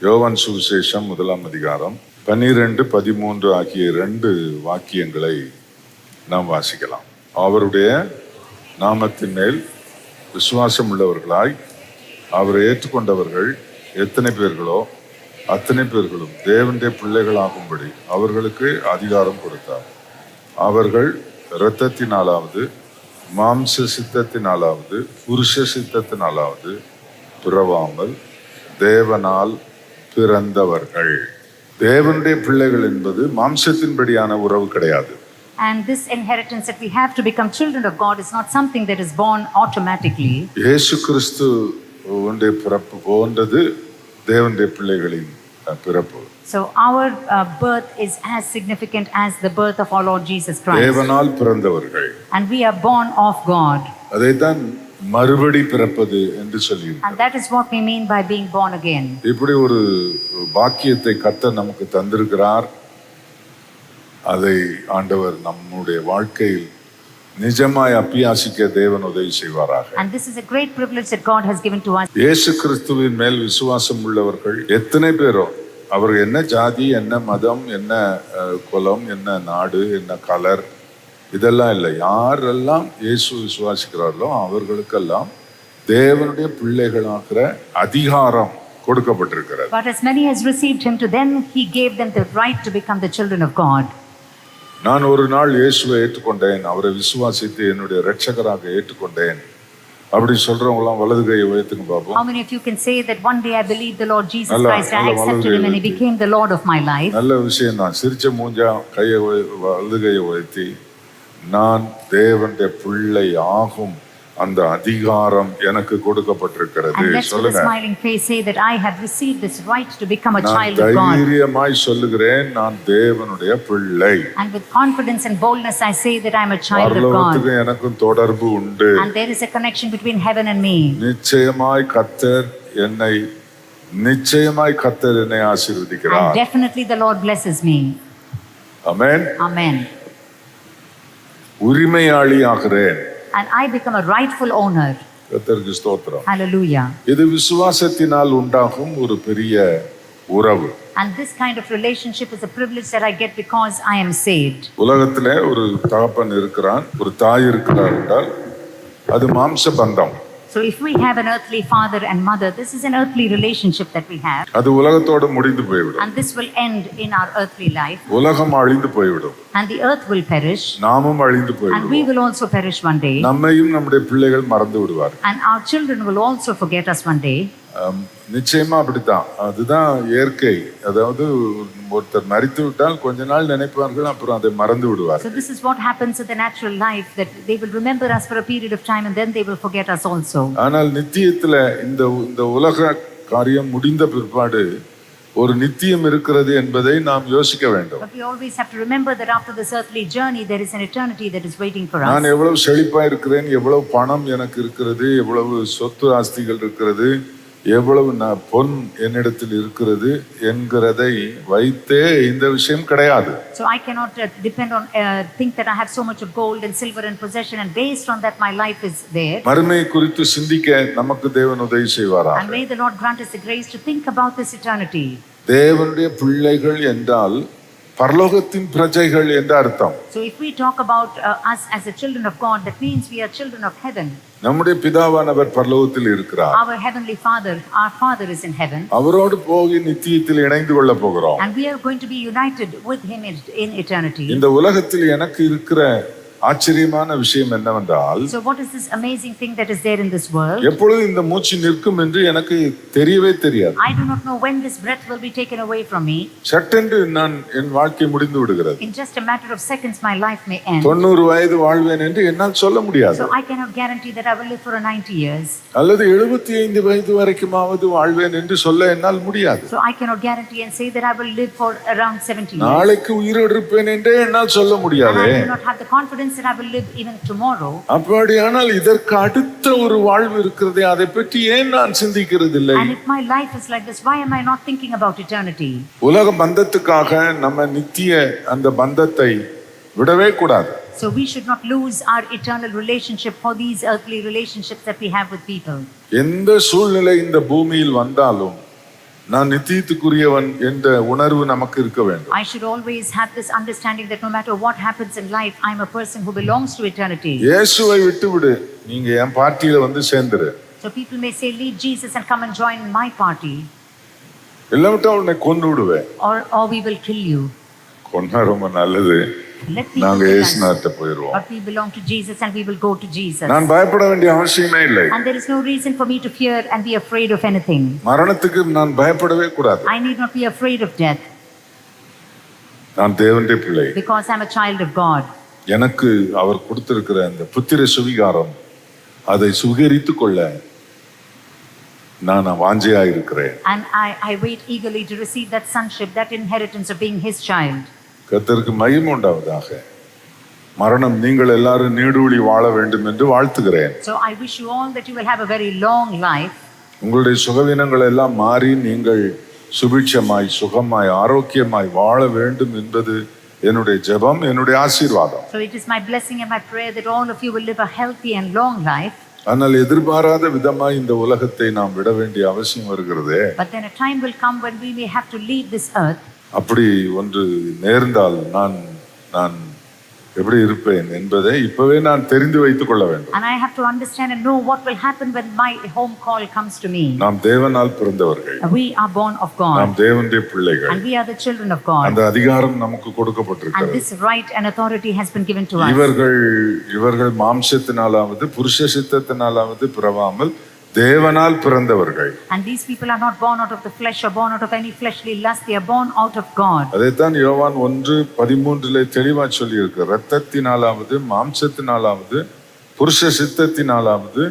யோவான் சுவிசேஷம் 1ஆம் அதிகாரம் 12, 13 ஆகிய 2 வாக்கியங்களை நாம் வாசிக்கலாம். அவருடைய நாமத்தின் மேல் விசுவாசம் உள்ளவர்களாய் அவரை ஏற்றுக்கொண்டவர்கள் எத்தனை பேர்களோ அத்தனை பேர்களும் தேவனுடைய பிள்ளைகளாகும்படி அவர்களுக்கு அதிகாரம் கொடுத்தார். அவர்கள் இரத்தத்தினாலாவது மாம்ச சித்தத்தினாலாவது புருஷ சித்தத்தினாலாவது பிறவாமல் தேவனால் பிறந்தவர்கள். தேவனுடைய பிள்ளைகள் என்பது மாம்சத்தின்படியான உறவு கிடையாது. And this inheritance that we have to become children of God is not something that is born automatically. இயேசு கிறிஸ்து உடைய பிறப்பு போன்றது தேவனுடைய பிள்ளைகளின் பிறப்பு. So our birth is as significant as the birth of our Lord Jesus Christ. தேவனால் பிறந்தவர்கள். And we are born of God. அதைத்தான் மறுபடி பிறப்பது என்று சொல்லியிருக்கிறார். And that is what we mean by being born again. இப்படி ஒரு பாக்கியத்தை கர்த்தர் நமக்கு தந்திருக்கிறார். அதை ஆண்டவர் நம்முடைய வாழ்க்கையில் நிஜமாய் அபியாசிக்க தேவன் உதவி செய்வாராக. And this is a great privilege that God has given to us. இயேசு கிறிஸ்துவின் மேல் விசுவாசம் உள்ளவர்கள் எத்தனை பேரோ, அவர் என்ன ஜாதி, என்ன மதம், என்ன குலம், என்ன நாடு, என்ன கலர், இதெல்லாம் இல்லை. யாரெல்லாம் இயேசு விசுவாசிக்கிறார்களோ அவர்களுக்கெல்லாம் தேவனுடைய பிள்ளைகளாகிற அதிகாரம் கொடுக்கப்பட்டிருக்கிறது. But as many as received him, to them he gave them the right to become the children of God. நான் ஒரு நாள் இயேசுவை ஏற்றுக்கொண்டேன், அவரை விசுவாசித்து என்னுடைய இரட்சகராக ஏற்றுக்கொண்டேன் அப்படி சொல்றவங்களாம் வலது கையை உயர்த்துங்க பாப்போம். How many of you can say that one day I believed the Lord Jesus Christ, I accepted him and he became the Lord of my life? நல்ல விஷயம் தான். சிரிச்ச மூஞ்சா கையை வலது கையை உயர்த்தி நான் தேவனுடைய பிள்ளை ஆகும் அந்த அதிகாரம் எனக்கு கொடுக்கப்பட்டிருக்கிறது சொல்லுங்க. Smiling face say that I have received this right to become a child of God. தைரியமாய் சொல்லுகிறேன், நான் தேவனுடைய பிள்ளை. And with confidence and boldness I say that I am a child of God. பரலோகத்துக்கு எனக்கும் தொடர்பு உண்டு. And there is a connection between heaven and me. நிச்சயமாய் கர்த்தர் என்னை ஆசீர்வதிக்கிறார். And definitely the Lord blesses me. Amen. Amen. உரிமையாளி ஆகிறேன். And I become a rightful owner. கர்த்தருக்கு ஸ்தோத்திரம். Hallelujah. இது விசுவாசத்தினால் உண்டாகும் ஒரு பெரிய உறவு. And this kind of relationship is a privilege that I get because I am saved. உலகத்திலே ஒரு தகப்பன் இருக்கிறான், ஒரு தாய் இருக்கிறார் என்றால் அது மாம்ச பந்தம். So if we have an earthly father and mother, this is an earthly relationship that we have. அது உலகத்தோடு முடிந்து போய்விடும். And this will end in our earthly life. உலகம் அழிந்து போய்விடும். And the earth will perish. நாமும் அழிந்து போய்விடும். And we will also perish one day. நம்மையும் நம்முடைய பிள்ளைகள் மறந்து விடுவார்கள். And our children will also forget us one day. நிச்சயமா அப்படித்தான். அதுதான் இயற்கை. அதாவது ஒருத்தர் மரித்து விட்டால் கொஞ்ச நாள் நினைப்பார்கள், அப்புறம் அதை மறந்து விடுவார்கள். So this is what happens in the natural life, that they will remember us for a period of time and then they will forget us also. ஆனால் நித்தியத்துல இந்த உலக காரியம் முடிந்த பிற்பாடு ஒரு நித்தியம் இருக்கிறது என்பதை நாம் யோசிக்க வேண்டும். But we always have to remember that after this earthly journey there is an eternity that is waiting for us. நான் எவ்வளவு செழிப்பா இருக்கிறேன், எவ்வளவு பணம் எனக்கு இருக்கிறது, எவ்வளவு சொத்து ஆஸ்திகள் இருக்கிறது, எவ்வளவு பொன் என்னிடத்தில் இருக்கிறது என்கிறதை வைத்தே இந்த விஷயம் கிடையாது. So I cannot depend on think that I have so much of gold and silver in possession and based on that my life is there. மறுமை குறித்து சிந்திக்க நமக்கு தேவன் உதவி செய்வாராக. And may the Lord grant us the grace to think about this eternity. தேவனுடைய பிள்ளைகள் என்றால் பரலோகத்தின் பிரஜைகள் என்ற அர்த்தம். So if we talk about us as the children of God, that means we are children of heaven. நம்முடைய பிதாவானவர் பரலோகத்தில் இருக்கிறார். Our heavenly father, our father is in heaven. அவரோடு போய் நித்தியத்தில் இணைந்து கொள்ள போகிறோம். And we are going to be united with him in eternity. இந்த உலகத்தில் எனக்கு இருக்கிற ஆச்சரியமான விஷயம் என்னவென்றால், so what is this amazing thing that is there in this world? எப்பொழுது இந்த மூச்சு நிற்கும் என்று எனக்கு தெரியவே தெரியாது. I do not know when this breath will be taken away from me. சட்டென்று நான் என் வாழ்க்கை முடிந்து விடுகிறது. In just a matter of seconds my life may end. 90 வயது வாழ்வேன் என்று என்னால் சொல்ல முடியாது. So I cannot guarantee that I will live for 90 years. அல்லது 75 வயது வரைக்குமாவது வாழ்வேன் என்று சொல்ல என்னால் முடியாது. So I cannot guarantee and say that I will live for around 70 years. நாளைக்கு உயிரோடு இருப்பேன் என்றே என்னால் சொல்ல முடியாது. I do not have the confidence that I will live even tomorrow. அப்படியானால் இதற்கு அடுத்த ஒரு வாழ்வு இருக்கிறதே, அதை பற்றி ஏன் நான் சிந்திக்கிறது இல்லை? And if my life is like this, why am I not thinking about eternity? உலக பந்தத்துக்காக நம்ம நித்திய அந்த பந்தத்தை விடவே கூடாது. So we should not lose our eternal relationship for these earthly relationships that we have with people. எந்த சூழ்நிலை இந்த பூமியில் வந்தாலும் நான் நித்தியத்துக்குரியவன் என்ற உணர்வு நமக்கு இருக்க வேண்டும். I should always have this understanding that no matter what happens in life, I'm a person who belongs to eternity. இயேசுவை விட்டுவிடு, நீங்க என் பார்ட்டியில வந்து சேர்ந்துரு. So people may say, leave Jesus and come and join my party. இல்லாவிட்டா உன்னை கொன்று விடுவேன். Or we will kill you. கொன்னா ரொம்ப நல்லது. Let people நாங்க kill us. இயேசுநாதர்ட்ட போயிடுவோம். But we belong to Jesus and we will go to Jesus. நான் பயப்பட வேண்டிய அவசியமே இல்லை. And there is no reason for me to fear and be afraid of anything. மரணத்துக்கு நான் பயப்படவே கூடாது. I need not be afraid of death. நான் தேவனுடைய பிள்ளை. Because I'm a child of God. எனக்கு அவர் கொடுத்திருக்கிற அந்த புத்திர சுவிகாரம் அதை சுகரித்துக் கொள்ள நான் வாஞ்சையா இருக்கிறேன். And I wait eagerly to receive that sonship, that inheritance of being his child. கர்த்தருக்கு மகிமை உண்டாவதாக. மரணம் நீங்கள் எல்லாரும் நீடூழி வாழ வேண்டும் என்று வாழ்த்துகிறேன். So I wish you all that you will have a very long life. உங்களுடைய சுகவீனங்கள் எல்லாம் மாறி நீங்கள் சுபிட்சமாய் சுகமாய் ஆரோக்கியமாய் வாழ வேண்டும் என்பது என்னுடைய ஜெபம், என்னுடைய ஆசீர்வாதம். So it is my blessing and my prayer that all of you will live a healthy and long life. ஆனால் எதிர்பாராத விதமாய் இந்த உலகத்தை நாம் விட வேண்டிய அவசியம் வருகிறதே. But then a time will come when we may have to leave this earth. அப்படி ஒன்று நேர்ந்தால் நான் எப்படி இருப்பேன் என்பதை இப்பவே நான் தெரிந்து வைத்துக் கொள்ள வேண்டும். And I have to understand and know what will happen when my home call comes to me. நாம் தேவனால் பிறந்தவர்கள். We are born of God. நாம் தேவனுடைய பிள்ளைகள். And we are the children of God. அந்த அதிகாரம் நமக்கு கொடுக்கப்பட்டிருக்கிறது. And this right and authority has been given to us. இவர்கள் மாம்சத்தினாலாவது புருஷ சித்தத்தினாலாவது பிறவாமல் தேவனால் பிறந்தவர்கள். And these people are not born out of the flesh or born out of any fleshly lust, they are born out of God. அதைத்தான் யோவான் 1:13 தெளிவா சொல்லி இருக்கு. இரத்தத்தினாலாவது மாம்சத்தினாலாவது புருஷ சித்தத்தினாலாவது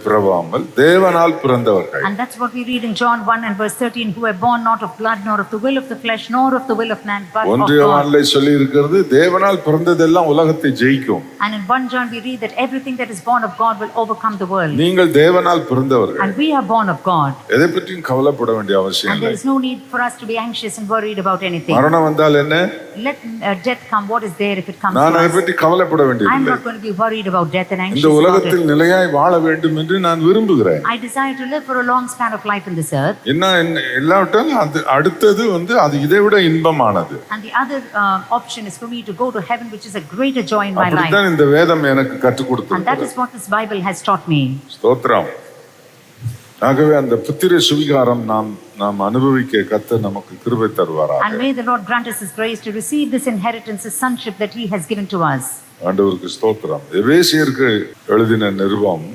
பிறவாமல் தேவனால் பிறந்தவர்கள். And that's what we read in John 1 and verse 13, who were born not of blood nor of the will of the flesh nor of the will of man but of God. யோவான்ல சொல்லி இருக்கிறது தேவனால் பிறந்ததெல்லாம் உலகத்தை ஜெயிக்கும். And in 1 John we read that everything that is born of God will overcome the world. நீங்கள் தேவனால் பிறந்தவர்கள். And we are born of God. எதை பற்றியும் கவலைப்பட வேண்டிய அவசியம் இல்லை. And there is no need for us to be anxious and worried about anything. மரணம் வந்தால் என்ன? Let death come, what is there if it comes to us? நான் அதை பற்றி கவலைப்பட வேண்டியதில்லை. I'm not going to be worried about death and anxious இந்த about it. உலகத்தில் நிலையாய் வாழ வேண்டும் என்று நான் விரும்புகிறேன். I desire to live for a long span of life in this earth. எல்லாவற்றாலும் அடுத்தது அது இதை விட இன்பமானது. And the other option is for me to go to heaven, which is a greater joy in my life. அப்படிதான் இந்த வேதம் எனக்கு கற்றுக் கொடுத்தது. And that is what this Bible has taught me. ஸ்தோத்திரம். ஆகவே அந்த புத்திர சுவிகாரம் நாம் அனுபவிக்க கர்த்தர் நமக்கு கிருபை தருவாராக. And may the Lord grant us his grace to receive this inheritance, this sonship that he has given to us. ஆண்டவருக்கு ஸ்தோத்திரம். எபேசியருக்கு எழுதின நிருபம்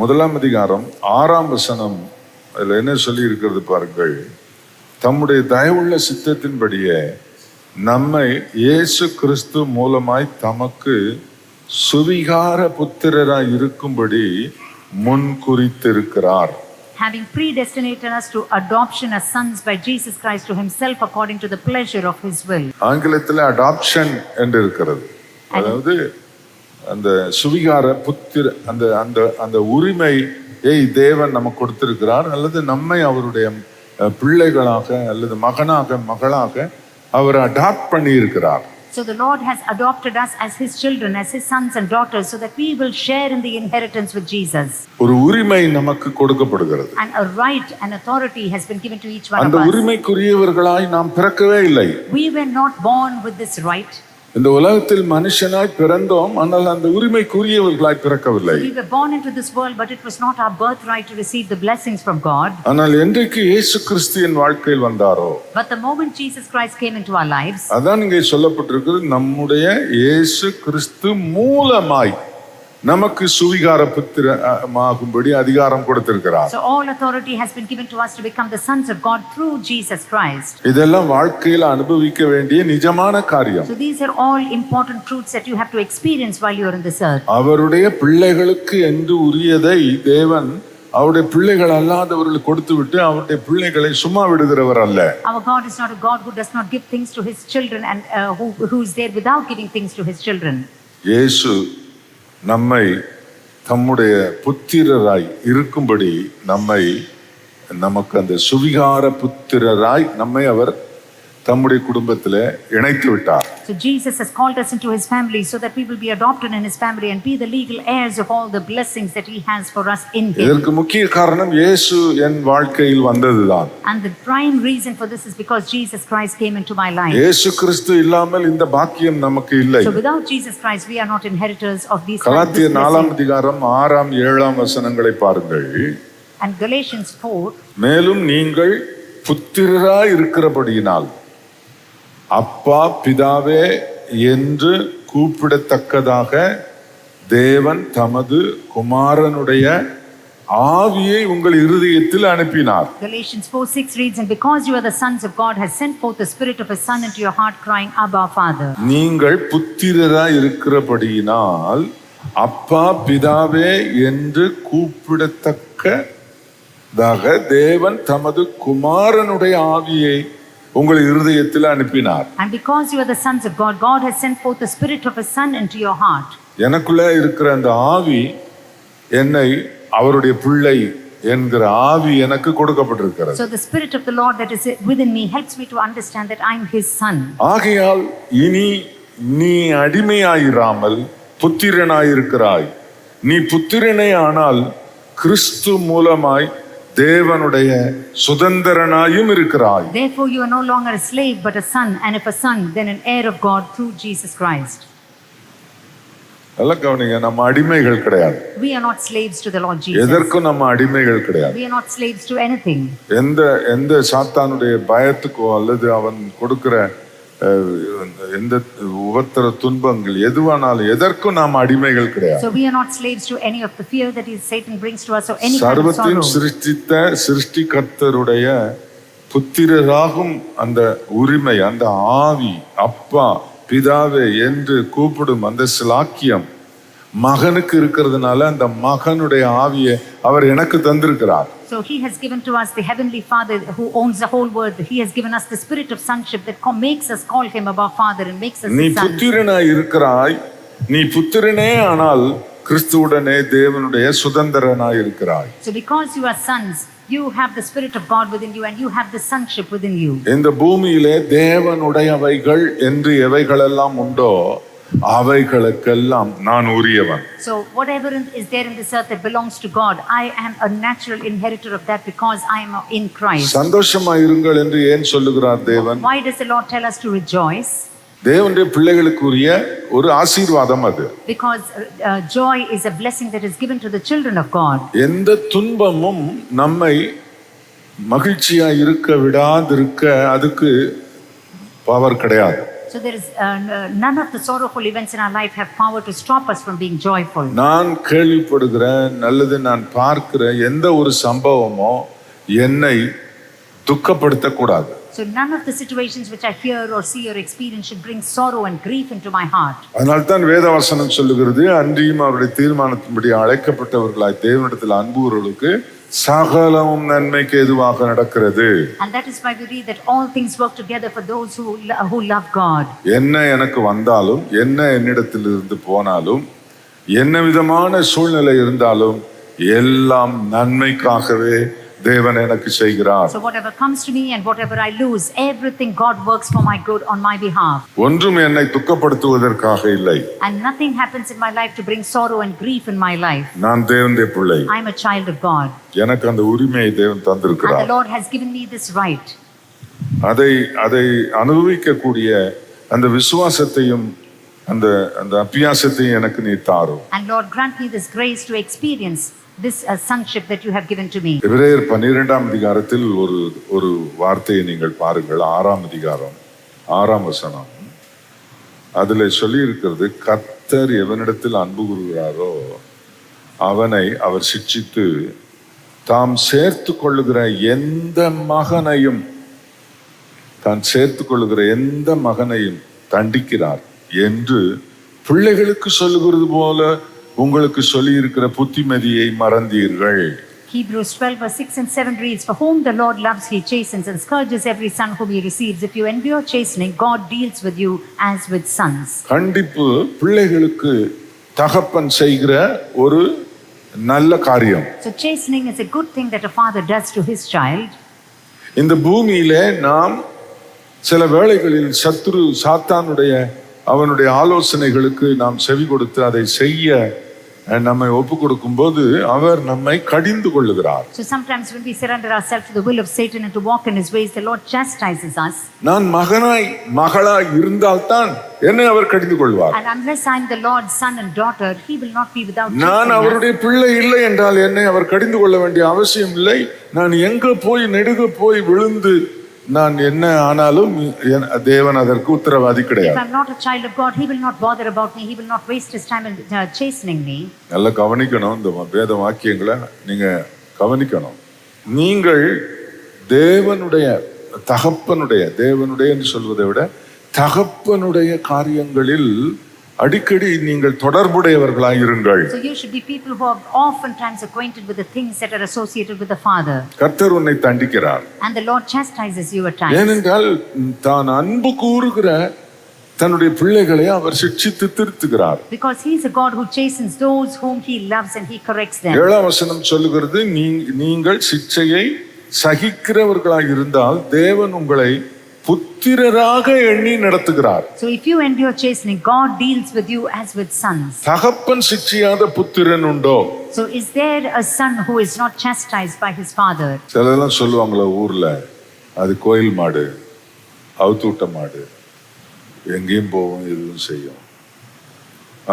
1 அதிகாரம் 6 வசனம், அதுல என்ன சொல்லி இருக்கிறது பாருங்கள். தம்முடைய தயவுள்ள சித்தத்தின்படியே நம்மை இயேசு கிறிஸ்து மூலமாய் தமக்கு சுவிகார புத்திரராய் இருக்கும்படி முன் குறித்திருக்கிறார். Having predestinated us to adoption as sons by Jesus Christ to himself according to the pleasure of his will. ஆங்கிலத்தில் அடாப்ஷன் என்று இருக்கிறது. அதாவது அந்த சுவிகார புத்திர அந்த உரிமையை தேவன் நமக்கு கொடுத்திருக்கிறார், அல்லது நம்மை அவருடைய பிள்ளைகளாக அல்லது மகளாக அவர் அடாப்ட் பண்ணி இருக்கிறார். So the Lord has adopted us as his children, as his sons and daughters, so that we will share in the inheritance with Jesus. ஒரு உரிமை நமக்கு கொடுக்கப்படுகிறது. And a right and authority has been given to each one of us. அந்த உரிமைக்குரியவர்களாய் நாம் பிறக்கவே இல்லை. We were not born with this right. இந்த உலகத்தில் மனுஷனாய் பிறந்தோம், ஆனால் அந்த உரிமைக்குரியவர்களாய் பிறக்கவில்லை. We were born into this world, but it was not our birthright to receive the blessings from God. ஆனால் என்றைக்கு இயேசு கிறிஸ்து என் வாழ்க்கையில் வந்தாரோ, But the moment Jesus Christ came into our lives, அதான் இங்கே சொல்லப்பட்டிருக்கிறது, நம்முடைய இயேசு கிறிஸ்து மூலமாய் நமக்கு சுவிகார புத்திரமாகும்படி அதிகாரம் கொடுத்திருக்கிறார். so all authority has been given to us to become the sons of God through Jesus Christ. இதெல்லாம் வாழ்க்கையில் அனுபவிக்க வேண்டிய நிஜமான காரியம். So these are all important truths that you have to experience while you are in this earth. அவருடைய பிள்ளைகளுக்கு என்று உரியதை தேவன் அவருடைய பிள்ளைகள் அல்லாதவர்களுக்கு கொடுத்து விட்டு அவருடைய பிள்ளைகளை சும்மா விடுகிறவர் அல்ல. Our God is not a God who does not give things to his children and who is there without giving things to his children. இயேசு நம்மை தம்முடைய புத்திரராய் இருக்கும்படி நமக்கு அந்த சுவிகார புத்திரராய் நம்மை அவர் தம்முடைய குடும்பத்திலே இணைத்து விட்டார். So Jesus has called us into his family so that we will be adopted in his family and be the legal heirs of all the blessings that he has for us in him. இதற்கு முக்கிய காரணம் இயேசு என் வாழ்க்கையில் வந்ததுதான். And the prime reason for this is because Jesus Christ came into my life. இயேசு கிறிஸ்து இல்லாமல் இந்த பாக்கியம் நமக்கு இல்லை. So without Jesus Christ we are not inheritors of these கலாத்தியர் 4 அதிகாரம் 6 7 வசனங்களை பாருங்கள். And Galatians 4. மேலும் நீங்கள் புத்திரராய் இருக்கிறபடியினால் அப்பா பிதாவே என்று கூப்பிடத்தக்கதாக தேவன் தமது குமாரனுடைய ஆவியை உங்கள் இருதயத்தில் அனுப்பினார். Galatians 4:6 reads, and because you are the sons of God, has sent forth the spirit of his son into your heart, crying, Abba, Father. நீங்கள் புத்திரராய் இருக்கிறபடியினால் அப்பா பிதாவே என்று கூப்பிடத்தக்கதாக தேவன் தமது குமாரனுடைய ஆவியை உங்கள் இருதயத்தில் அனுப்பினார். And because you are the sons of God, God has sent forth the spirit of his son into your heart. எனக்குள்ள இருக்கிற அந்த ஆவி என்னை அவருடைய பிள்ளை என்கிற ஆவி எனக்கு கொடுக்கப்பட்டிருக்கிறது. So the spirit of the Lord that is within me helps me to understand that I am his son. ஆகையால் இனி நீ அடிமையாயிராமல் புத்திரனாயிருக்கிறாய். நீ புத்திரனே ஆனால் கிறிஸ்து மூலமாய் தேவனுடைய சுதந்திரனாயும் இருக்கிறாய். Therefore you are no longer a slave but a son, and if a son then an heir of God through Jesus Christ. நல்ல கவனிங்க, நம்ம அடிமைகள் கிடையாது. We are not slaves to the Lord Jesus. எதற்கும் நம்ம அடிமைகள் கிடையாது. We are not slaves to anything. எந்த சாத்தானுடைய பயத்துக்கோ அல்லது அவன் கொடுக்கிற எந்த உபத்திர துன்பங்கள் எதுவானாலும் எதற்கும் நாம் அடிமைகள் கிடையாது. So we are not slaves to any of the fear that Satan brings to us or any kind of சர்வத்தையும் sorrow. சிருஷ்டித்த சிருஷ்டிகர்த்தருடைய புத்திரராகும் அந்த உரிமை, அந்த ஆவி, அப்பா பிதாவே என்று கூப்பிடும் அந்த சிலாக்கியம் மகனுக்கு இருக்கிறதுனால அந்த மகனுடைய ஆவியை அவர் எனக்கு தந்திருக்கிறார். So he has given to us the heavenly Father who owns the whole world. He has given us the spirit of sonship that makes us call him our Father and makes us நீ his sons. புத்திரனாய் இருக்கிறாய். நீ புத்திரனே ஆனால் கிறிஸ்துவுடனே தேவனுடைய சுதந்திரனாய் இருக்கிறாய். So because you are sons, you have the spirit of God within you and you have the sonship within you. இந்த பூமியிலே தேவனுடையவைகள் என்று எவைகளெல்லாம் உண்டோ அவைகளுக்கெல்லாம் நான் உரியவன். So whatever is there in this earth that belongs to God, I am a natural inheritor of that because I am in Christ. சந்தோஷமாய் இருங்கள் என்று ஏன் சொல்லுகிறார் தேவன்? Why does the Lord tell us to rejoice? தேவனுடைய பிள்ளைகளுக்குரிய ஒரு ஆசீர்வாதம் அது. Because joy is a blessing that is given to the children of God. எந்த துன்பமும் நம்மை மகிழ்ச்சியாய் இருக்க விடாதிருக்க அதுக்கு பவர் கிடையாது. So there is none of the sorrowful events in our life have power to stop us from being joyful. நான் கேள்விப்படுகிற நல்லது நான் பார்க்கிற எந்த ஒரு சம்பவமோ என்னை துக்கப்படுத்த கூடாது. So none of the situations which I hear or see or experience should bring sorrow and grief into my heart. அதனால தான் வேதவசனம் சொல்லுகிறது, அன்றியும் அவருடைய தீர்மானத்தின்படி அழைக்கப்பட்டவர்களாய் தேவனிடத்தில் அன்புறவர்களுக்கு சகலமும் நன்மைக்கு ஏதுவாக நடக்கிறது. And that is why we read that all things work together for those who love God. என்ன எனக்கு வந்தாலும், என்ன என்னிடத்தில் இருந்து போனாலும், என்ன விதமான சூழ்நிலை இருந்தாலும் எல்லாம் நன்மைக்காகவே தேவன் எனக்கு செய்கிறார். So whatever comes to me and whatever I lose, everything God works for my good on my behalf. ஒன்றும் என்னை துக்கப்படுத்துவதற்காக இல்லை. And nothing happens in my life to bring sorrow and grief in my life. நான் தேவனுடைய பிள்ளை. I am a child of God. எனக்கு அந்த உரிமையை தேவன் தந்திருக்கிறார். And the Lord has given me this right. அதை அனுபவிக்கக்கூடிய அந்த விசுவாசத்தையும் அந்த அபியாசத்தையும் எனக்கு நீ தாரும். And Lord, grant me this grace to experience this sonship that you have given to me. எபிரேயர் 12 அதிகாரத்தில் ஒரு வார்த்தையை நீங்கள் பாருங்கள். 6 அதிகாரம் 6 வசனம். அதில் சொல்லி இருக்கிறது, கர்த்தர் எவனிடத்தில் அன்பு கூறுகிறாரோ அவனை அவர் சிட்சித்து தாம் சேர்த்து கொள்ளுகிற எந்த மகனையும் தண்டிக்கிறார் என்று பிள்ளைகளுக்கு சொல்லுகிறது போல உங்களுக்கு சொல்லி இருக்கிற புத்திமதியை மறந்தீர்கள். Hebrews 12:6 and 7 reads, for whom the Lord loves he chastens and scourges every son whom he receives. If you endure chastening, God deals with you as with sons. கண்டிப்பு பிள்ளைகளுக்கு தகப்பன் செய்கிற ஒரு நல்ல காரியம். So chastening is a good thing that a father does to his child. இந்த பூமியிலே நாம் சில வேளைகளில் சத்துரு சாத்தானுடைய அவனுடைய ஆலோசனைகளுக்கு நாம் செவி கொடுத்து அதை செய்ய நம்மை ஒப்பு கொடுக்கும் போது அவர் நம்மை கடிந்து கொள்ளுகிறார். So sometimes when we surrender ourselves to the will of Satan and to walk in his ways, the Lord chastises us. நான் மகளாய் இருந்தால்தான் என்னை அவர் கடிந்து கொள்வார். And unless I am the Lord's son and daughter, he will not be without chastening us. நான் அவருடைய பிள்ளை இல்லை என்றால் என்னை அவர் கடிந்து கொள்ள வேண்டிய அவசியம் இல்லை. நான் எங்க போய் நெடுக போய் விழுந்து நான் என்ன ஆனாலும் தேவன் அதற்கு உத்தரவாதி கிடையாது. If I'm not a child of God, he will not bother about me. He will not waste his time in chastening me. நல்லா கவனிக்கணும், இந்த வேத வாக்கியங்களை நீங்க கவனிக்கணும். நீங்கள் தேவனுடைய என்று சொல்வதை விட தகப்பனுடைய காரியங்களில் அடிக்கடி நீங்கள் தொடர்புடையவர்களாய் இருங்கள். So you should be people who are oftentimes acquainted with the things that are associated with the Father. கர்த்தர் உன்னை தண்டிக்கிறார். And the Lord chastises you at times. ஏனென்றால் தான் அன்பு கூறுகிற தன்னுடைய பிள்ளைகளை அவர் சிட்சித்து திருத்துகிறார். Because he is a God who chastens those whom he loves and he corrects them. 7ஆம் வசனம் சொல்லுகிறது, நீங்கள் சிட்சையை சகிக்கிறவர்களாய் இருந்தால் தேவன் உங்களை புத்திரராக எண்ணி நடத்துகிறார். So if you endure chastening, God deals with you as with sons. தகப்பன் சிட்சியாத புத்திரன் உண்டோ? So is there a son who is not chastised by his father? சிலதெல்லாம் சொல்லுவாங்களா ஊர்ல, அது கோயில் மாடு, அவுத்தூட்ட மாடு, எங்கேயும் போவோம் எதுவும் செய்யும்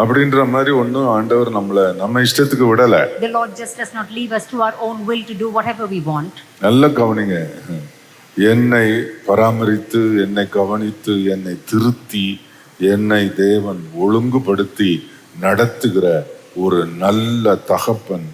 அப்படின்ற மாதிரி ஒன்றும் ஆண்டவர் நம்ம இஷ்டத்துக்கு விடல. The Lord just does not leave us to our own will to do whatever we want. நல்ல கவனிங்க, என்னை பராமரித்து என்னை கவனித்து என்னை திருத்தி என்னை தேவன் ஒழுங்குபடுத்தி நடத்துகிற ஒரு நல்ல தகப்பன்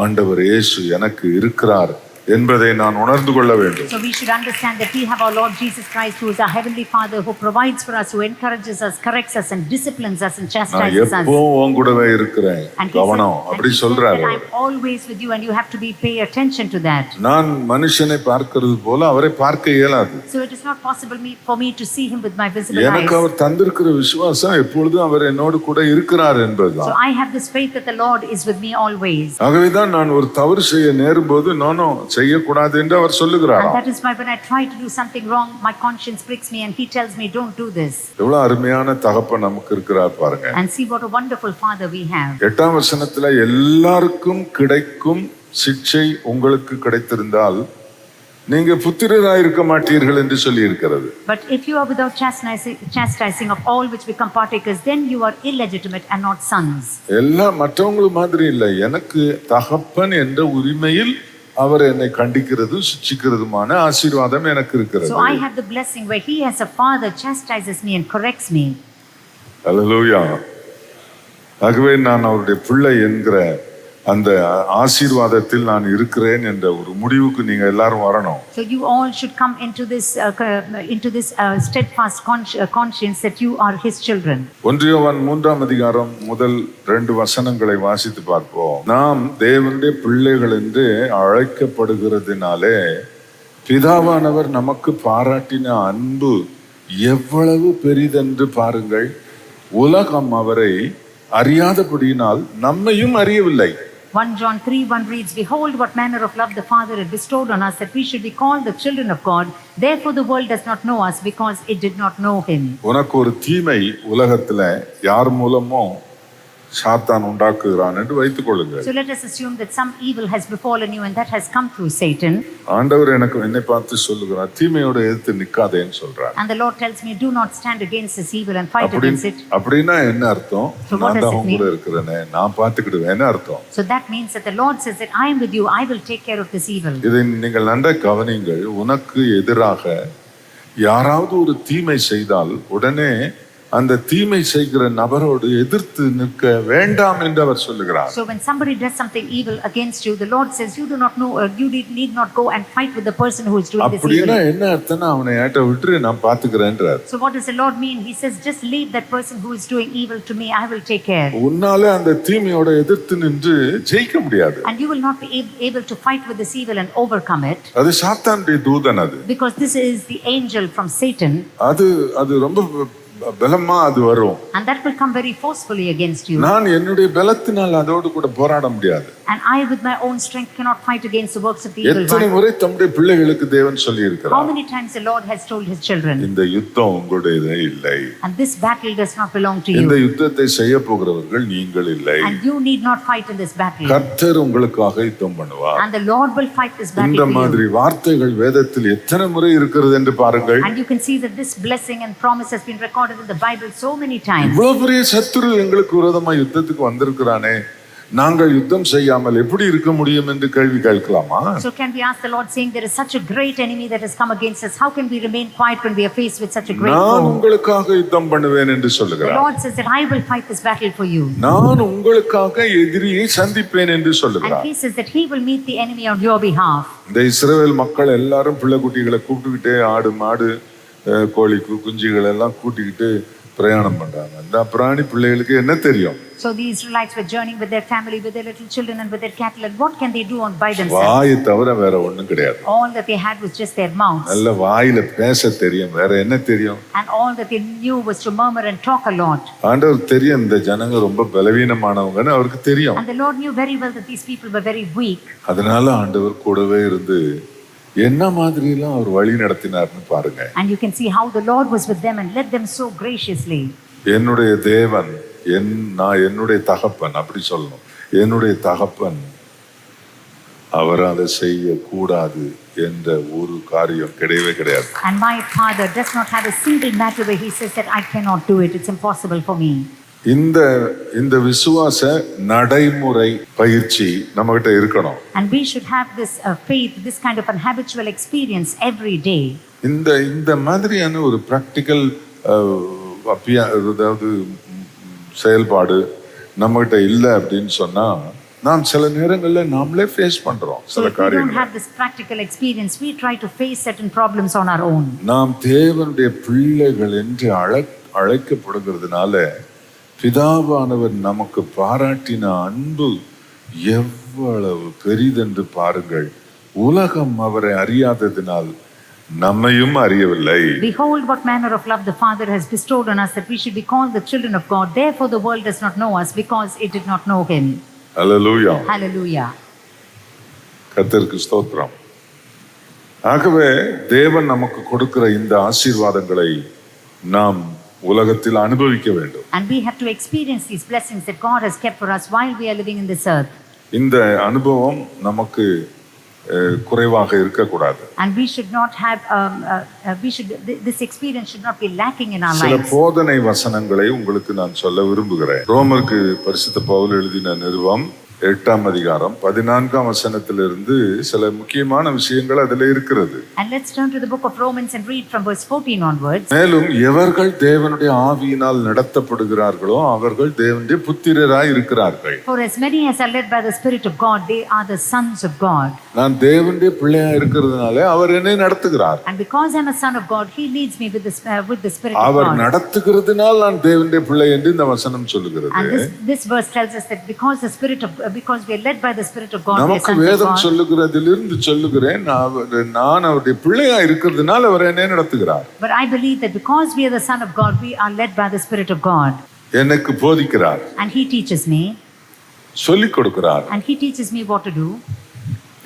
ஆண்டவர் இயேசு எனக்கு இருக்கிறார் என்பதை நான் உணர்ந்து கொள்ள வேண்டும். So we should understand that we have our Lord Jesus Christ, who is our heavenly Father, who provides for us, who encourages us, corrects us and disciplines us and chastises us. நான் எப்பவும் உன் கூடவே இருக்கிறேன், கவனம் அப்படி சொல்றாரு. I am always with you and you have to pay attention to that. நான் மனுஷனை பார்க்கிறது போல அவரை பார்க்க இயலாது. So it is not possible for me to see him with my visible eyes. எனக்கு அவர் தந்திருக்கிற விசுவாசம் எப்பொழுதும் அவர் என்னோடு கூட இருக்கிறார் என்பதுதான். So I have this faith that the Lord is with me always. ஆகவேதான் நான் ஒரு தவறு செய்ய நேரும்போது நானோ செய்யக்கூடாது என்று அவர் சொல்லுகிறார். And that is why when I try to do something wrong, my conscience pricks me and he tells me don't do this. எவ்வளவு அருமையான தகப்பன் நமக்கு இருக்கிறார் பாருங்க. And see what a wonderful father we have. 8ஆம் வசனத்துல எல்லாருக்கும் கிடைக்கும் சிட்சை உங்களுக்கு கிடைத்திருந்தால் நீங்க புத்திரராய் இருக்க மாட்டீர்கள் என்று சொல்லி இருக்கிறது. But if you are without chastising of all which become partakers, then you are illegitimate and not sons. எல்லாம் மற்றவங்களுக்கு மாதிரி இல்லை, எனக்கு தகப்பன் என்ற உரிமையில் அவர் என்னை கண்டிக்கிறது சிட்சிக்கிறதுமான ஆசீர்வாதம் எனக்கு இருக்கிறது. So I have the blessing where he as a father chastises me and corrects me. ஹல்லேலூயா. ஆகவே நான் அவருடைய பிள்ளை என்கிற அந்த ஆசீர்வாதத்தில் நான் இருக்கிறேன் என்ற ஒரு முடிவுக்கு நீங்க எல்லாரும் வரணும். So you all should come into this steadfast conscience that you are his children. 1 யோவான் 3ஆம் அதிகாரம் முதல் 2 வசனங்களை வாசித்து பார்ப்போம். நாம் தேவனுடைய பிள்ளைகள் என்று அழைக்கப்படுகிறதுனாலே பிதாவானவர் நமக்கு பாராட்டின அன்பு எவ்வளவு பெரிதென்று பாருங்கள். உலகம் அவரை அறியாதபடியினால் நம்மையும் அறியவில்லை. 1 John 3:1 reads, Behold what manner of love the Father had bestowed on us, that we should be called the children of God. Therefore the world does not know us, because it did not know him. உனக்கு ஒரு தீமை உலகத்துல யார் மூலமோ சாத்தான் உண்டாக்குகிறான் என்று வைத்துக் கொள்ளுங்கள். So let us assume that some evil has befallen you and that has come through Satan. ஆண்டவர் என்னை பார்த்து சொல்லுகிறார், தீமையோட எதிர்த்து நிக்காதேன்னு சொல்றார். And the Lord tells me, do not stand against this evil and fight against it. அப்படின்னா என்ன அர்த்தம்? நான் தான் உங்க கூட இருக்கிறேனே, நான் பார்த்துக்கிடுவேன் அர்த்தம். So that means that the Lord says that I am with you, I will take care of this evil. இதை நீங்கள் நன்றாக கவனிங்கள். உனக்கு எதிராக யாராவது ஒரு தீமை செய்தால் உடனே அந்த தீமை செய்கிற நபரோடு எதிர்த்து நிற்க வேண்டாம் என்று அவர் சொல்லுகிறார். So when somebody does something evil against you, the Lord says you do not know, you need not go and fight with the person who is doing this evil. அப்படினா என்ன அர்த்தம்னா அவனை ஏட்ட விட்டு நான் பாத்துக்கறேன்றார். So what does the Lord mean? He says just leave that person who is doing evil to me, I will take care. உன்னால அந்த தீமையோட எதிர்த்து நின்று ஜெயிக்க முடியாது. And you will not be able to fight with this evil and overcome it. அது சாத்தானுடைய தூதன் அது. Because this is the angel from Satan. அது ரொம்ப பலமா அது வரும். And that will come very forcefully against you. நான் என்னுடைய பலத்தினால் அதோடு கூட போராட முடியாது. And I with my own strength cannot fight against the works of the evil எத்தனை one. முறை தம்முடைய பிள்ளைகளுக்கு தேவன் சொல்லி How இருக்கிறார், many times the Lord has told his children, இந்த யுத்தம் உங்களுடையதே இல்லை, and this battle does not belong to இந்த you, யுத்தத்தை செய்ய போகிறவர்கள் நீங்கள் இல்லை, and you need not fight in this battle, கர்த்தர் உங்களுக்காக யுத்தம் பண்ணுவார். and the Lord will fight this battle இந்த for you. மாதிரி வார்த்தைகள் வேதத்தில் எத்தனை முறை இருக்கிறது என்று பாருங்கள். And you can see that this blessing and promise has been recorded in the Bible so many times. இவ்வளவு பெரிய சத்துரு எங்களுக்கு விரோதமா யுத்தத்துக்கு வந்திருக்கிறானே, நாங்கள் யுத்தம் செய்யாமல் எப்படி இருக்க முடியும் என்று கேள்வி கேட்கலாமா? So can we ask the Lord, saying there is such a great enemy that has come against us, how can we remain quiet when we are faced with such a great நான் foe? உங்களுக்காக யுத்தம் பண்ணுவேன் என்று The சொல்லுகிறார். Lord says that I will fight this battle for you. நான் உங்களுக்காக எதிரியை சந்திப்பேன் என்று And சொல்லுகிறார். he says that he will meet the enemy on your behalf. இந்த இஸ்ரவேல் மக்கள் எல்லாரும் பிள்ளை குட்டிகளை கூப்பிட்டுக்கிட்டே ஆடு மாடு கோழி குஞ்சுகள் எல்லாம் கூட்டிக்கிட்டு பிரயாணம் பண்றாங்க. இந்த பிராணி பிள்ளைகளுக்கு என்ன தெரியும்? So the Israelites were journeying with their family, with their little children and with their cattle, and what can they do on by themselves? வாயை தவிர வேற ஒண்ணும் கிடையாது. All that they had was just their mouths. நல்ல வாயில பேச தெரியும், வேற என்ன தெரியும்? And all that they knew was to murmur and talk a lot. ஆண்டவர் தெரியும் இந்த ஜனங்க ரொம்ப பலவீனமானவங்கன்னு அவருக்கு தெரியும். And the Lord knew very well that these people were very weak. அதனால ஆண்டவர் கூடவே இருந்து என்ன மாதிரி எல்லாம் அவர் வழி நடத்தினார்னு பாருங்க. And you can see how the Lord was with them and led them so graciously. என்னுடைய தேவன் நான் என்னுடைய தகப்பன் அப்படி சொல்லணும். என்னுடைய தகப்பன் அவரால் செய்ய கூடாது என்ற ஒரு காரியம் கிடையவே கிடையாது. And my Father does not have a single matter where he says that I cannot do it, it's impossible for me. இந்த விசுவாச நடைமுறை பயிற்சி நம்மகிட்ட இருக்கணும். And we should have this faith, this kind of an habitual experience every day. இந்த மாதிரியான ஒரு practical அதாவது செயல்பாடு நம்மகிட்ட இல்லை அப்படின்னு சொன்னா நாம் சில நேரங்கள்ல நாமளே ஃபேஸ் பண்றோம் சில காரியங்களை. So if we don't have this practical experience, we try to face certain problems on our own. நாம் தேவனுடைய பிள்ளைகள் என்று அழைக்கப்படுகிறதுனால பிதாவானவர் நமக்கு பாராட்டின அன்பு எவ்வளவு பெரிதென்று பாருங்கள். உலகம் அவரை அறியாததினால் நம்மையும் அறியவில்லை. Behold what manner of love the Father has bestowed on us, that we should be called the children of God. Therefore the world does not know us, because it did not know him. Hallelujah. Hallelujah. கர்த்தருக்கு ஸ்தோத்திரம். ஆகவே தேவன் நமக்கு கொடுக்கிற இந்த ஆசீர்வாதங்களை நாம் உலகத்தில் அனுபவிக்க வேண்டும். And we have to experience these blessings that God has kept for us while we are living in this earth. இந்த அனுபவம் நமக்கு குறைவாக இருக்கக்கூடாது. And we should not have this experience should not be lacking in our lives. சில போதனை வசனங்களை உங்களுக்கு நான் சொல்ல விரும்புகிறேன். ரோமருக்கு பரிசுத்த பவுல் எழுதின நிருபம் 8ஆம் அதிகாரம் 14ஆம் வசனத்திலிருந்து சில முக்கியமான விஷயங்கள் அதில் இருக்கிறது. And let's turn to the book of Romans and read from verse 14 onwards. மேலும் எவர்கள் தேவனுடைய ஆவியினால் நடத்தப்படுகிறார்களோ அவர்கள் தேவனுடைய புத்திரராய் இருக்கிறார்கள். For as many as are led by the Spirit of God, they are the sons of God. நான் தேவனுடைய பிள்ளையா இருக்கிறதுனால அவர் என்னை நடத்துகிறார். And because I am a son of God, he leads me with the Spirit of God. அவர் நடத்துகிறதுனால் நான் தேவனுடைய பிள்ளை என்று இந்த வசனம் சொல்லுகிறது. And this verse tells us that because we are led by the Spirit of God, we are நமக்கு sons of வேதம் God. சொல்லுகிறதிலிருந்து சொல்லுகிறேன், நான் அவருடைய பிள்ளையா இருக்கிறதுனால அவர் என்னை நடத்துகிறார். But I believe that because we are the son of God, we are led by the Spirit of God. எனக்கு போதிக்கிறார். And he teaches me. சொல்லிக் கொடுக்கிறார். And he teaches me what to do.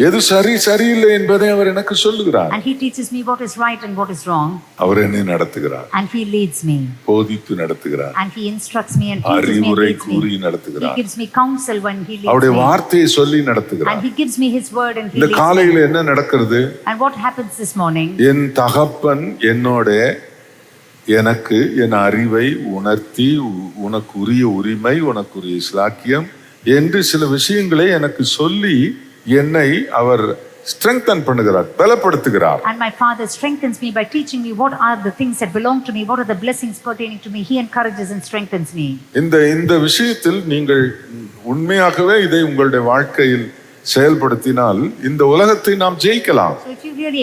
எது சரியில்லை என்பதை அவர் எனக்கு சொல்லுகிறார். And he teaches me what is right and what is wrong. அவர் என்னை நடத்துகிறார். And he leads me. போதித்து நடத்துகிறார். And he instructs me and teaches me and அறிவுரை leads கூறி me. நடத்துகிறார். He gives me counsel when he leads அவருடைய me. வார்த்தையை சொல்லி நடத்துகிறார். And he gives me his word and he இந்த leads me. காலையில என்ன நடக்கிறது? And what happens this morning? என் தகப்பன் என்னோட எனக்கு என் அறிவை உணர்த்தி உனக்குரிய உரிமை உனக்குரிய ஸ்லாக்கியம் என்று சில விஷயங்களை எனக்கு சொல்லி என்னை அவர் strengthen பண்ணுகிறார், பலப்படுத்துகிறார். And my Father strengthens me by teaching me what are the things that belong to me, what are the blessings pertaining to me. He encourages and strengthens me. இந்த விஷயத்தில் நீங்கள் உண்மையாகவே இதை உங்களுடைய வாழ்க்கையில் செயல்படுத்தினால் இந்த உலகத்தை நாம் ஜெயிக்கலாம். So if you really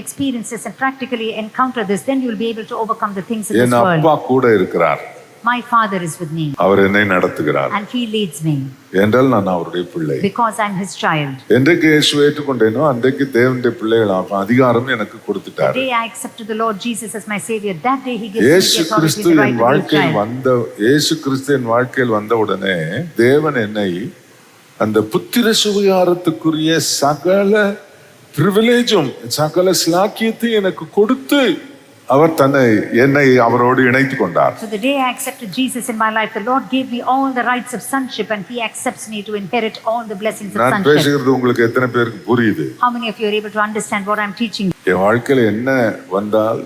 experience this and practically encounter this, then you will be able to overcome the things in this N world. அப்பா கூட இருக்கிறார். My Father is with me அவர் என்னை நடத்துகிறார் and He leads me என்றால் நான் அவருடைய பிள்ளை. because I'm His child. என்றைக்கு இயேசுவை ஏற்றுக்கொண்டேனோ அன்றைக்கு தேவனுடைய பிள்ளைகளாகும் அதிகாரம் எனக்கு The கொடுத்துட்டார். day I accepted the Lord Jesus as my Savior, that day He gives me இயேசு the authority Kristu and the right N to be His வாழ்க்கையில் child. இயேசு கிறிஸ்து என் வாழ்க்கையில் வந்த உடனே தேவன் என்னை அந்த புத்திர சுவிகாரத்துக்குரிய சகல பிரிவிலேஜும் சகல ஸ்லாக்கியத்தை எனக்கு கொடுத்து அவர் என்னை அவரோடு இணைத்துக் கொண்டார். So the day I accepted Jesus in my life, the Lord gave me all the rights of sonship and He accepts me to inherit all the blessings of நான் sonship. பேசுகிறது உங்களுக்கு எத்தனை பேருக்கு புரியுது? How many of you are able to understand what I'm teaching? என் வாழ்க்கையில என்ன வந்தால்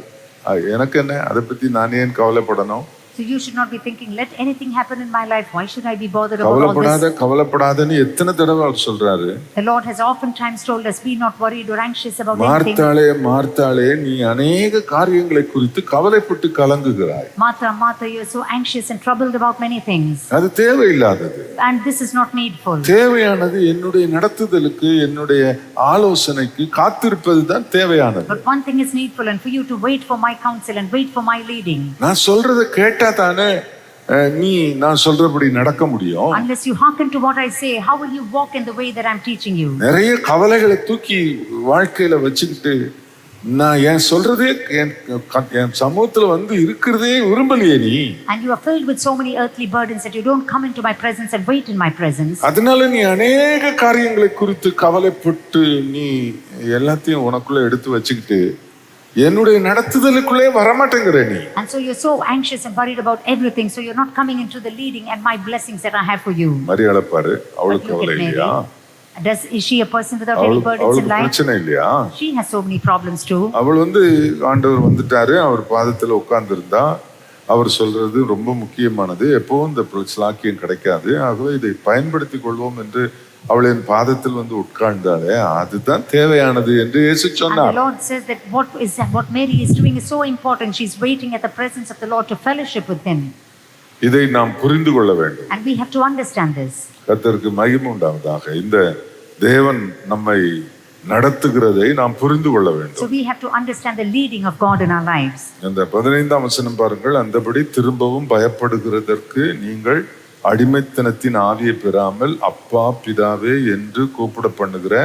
எனக்கு என்ன, அதை பத்தி நான் ஏன் கவலைப்படணும்? So you should not be thinking, let anything happen in my life. Why should I be bothered about all this? கவலைப்படாதன்னு எத்தனை தடவை அவர் சொல்றாரு. The Lord has oftentimes told us, be not worried or anxious about anything. மார்த்தாளே நீ அநேக காரியங்களை குறித்து கவலைப்பட்டு கலங்குகிறாய். Martha, you are so anxious and troubled about many things. அது தேவையில்லாதது. And this is not needful. தேவையானது என்னுடைய நடத்துதலுக்கு, என்னுடைய ஆலோசனைக்கு காத்திருப்பது தான் தேவையானது. But one thing is needful, and for you to wait for my counsel and wait for my leading. நான் சொல்றதை கேட்டா தானே நீ நான் சொல்றபடி நடக்க முடியும். Unless you hearken to what I say, how will you walk in the way that I'm teaching you? நிறைய கவலைகளை தூக்கி வாழ்க்கையில வச்சுக்கிட்டு நான் ஏன் சொல்றதே என் சமூகத்துல வந்து இருக்கிறதே விரும்பலையே நீ. And you are filled with so many earthly burdens that you don't come into my presence and wait in my presence. அதனால நீ அநேக காரியங்களை குறித்து கவலைப்பட்டு நீ எல்லாத்தையும் உனக்குள்ள எடுத்து வச்சுக்கிட்டு என்னுடைய நடத்துதலுக்குள்ளே வரமாட்டேங்கிற நீ. And so you're so anxious and worried about everything, so you're not coming into the leading and my blessings that I have for you. மரியாதை பாரு, அவளுக்கு கவலை இல்லையா? Is she a person without any burdens in life? பிரச்சனை இல்லையா? She has so many problems too. அவள் ஆண்டவர் வந்துட்டாரு, அவர் பாதத்துல உட்கார்ந்திருந்தா. அவர் சொல்றது ரொம்ப முக்கியமானது. எப்பவும் இந்த ஸ்லாக்கியம் கிடைக்காது, ஆகவே இதை பயன்படுத்திக் கொள்வோம் என்று அவள் என் பாதத்தில் உட்கார்ந்தாலே அதுதான் தேவையானது என்று இயேசு சொன்னார். And the Lord says that what Mary is doing is so important. She's waiting at the presence of the Lord to fellowship with Him. இதை நாம் புரிந்து கொள்ள வேண்டும். And we have to understand this. கர்த்தருக்கு மகிமை உண்டாவதாக. இந்த தேவன் நம்மை நடத்துகிறதை நாம் புரிந்து கொள்ள வேண்டும். So we have to understand the leading of God in our lives. இந்த 15ஆம் வசனம் பாருங்கள். அந்தபடி திரும்பவும் பயப்படுகிறதற்கு நீங்கள் அடிமைத்தனத்தின் ஆவியை பெறாமல் அப்பா பிதாவே என்று கூப்பிட பண்ணுகிற